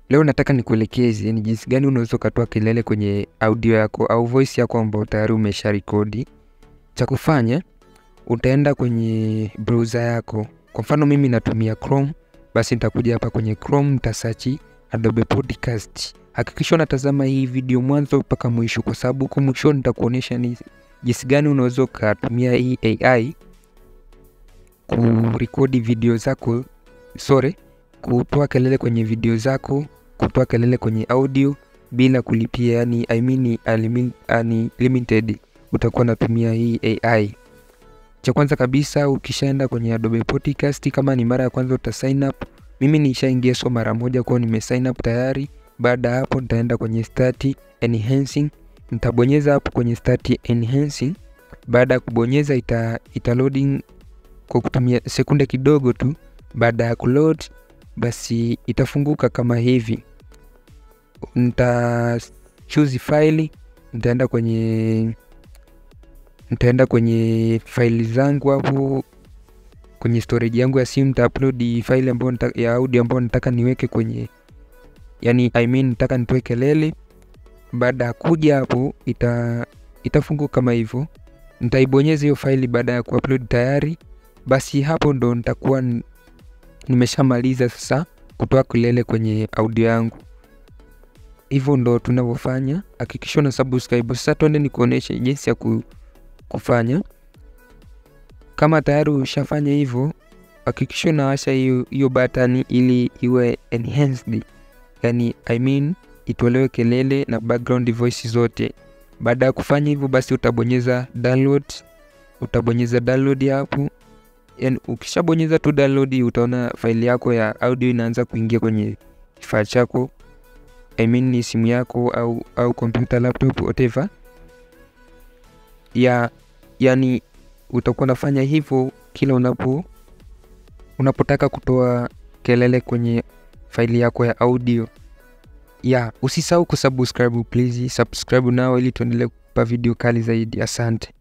Leo nataka nikuelekeze ni jinsi gani unaweza kutoa kelele kwenye audio yako au voice yako ambayo tayari umesha rekodi. Cha kufanya, utaenda kwenye browser yako. Kwa mfano mimi natumia Chrome, basi nitakuja hapa kwenye Chrome, nitasearch Adobe Podcast. Hakikisha unatazama hii video mwanzo mpaka mwisho, kwa sababu huko mwisho nitakuonesha ni jinsi gani unaweza kutumia hii AI kurekodi video zako, kutoa kelele kwenye video zako, kutoa kelele kwenye audio bila kulipia, yani unlimited. Utakuwa unatumia hii AI. Cha kwanza kabisa, ukishaenda kwenye Adobe Podcast, kama ni mara ya kwanza uta sign up. Mimi nishaingia mara moja kwa nime sign up tayari. Baada hapo nitaenda kwenye Start Enhancing. Nitabonyeza hapo kwenye Start Enhancing. Baada ya kubonyeza ita loading kwa kutumia sekunde kidogo tu. Baada ya kuload basi itafunguka kama hivi. Nita choose file, nitaenda kwenye file zangu hapo kwenye storage yangu ya simu, nita upload file ambayo ya audio ambayo nataka niweke kwenye, nataka nitoe kelele. Baada ya kuja hapo itafunguka kama hivyo. Nitaibonyeza hiyo file baada ya kuupload tayari. Basi hapo ndo nitakuwa nimeshamaliza sasa kutoa kelele kwenye audio yangu. Hivyo ndo tunavyofanya. Hakikisha una subscribe. Sasa twende nikuoneshe jinsi ya kufanya. Kama tayari ushafanya hivyo, hakikisha unawasha hiyo button ili iwe enhanced. Itolewe kelele na background voice zote. Baada ya kufanya hivyo basi utabonyeza download. Utabonyeza download hapo. Ukishabonyeza tu download, utaona file yako ya audio inaanza kuingia kwenye kifaa chako. Ni simu yako au computer, laptop, whatever. Utakuwa unafanya hivyo kila unapotaka kutoa kelele kwenye file yako ya audio. Usisahau kusubscribe, please subscribe now ili tuendelee kupa video kali zaidi. Asante.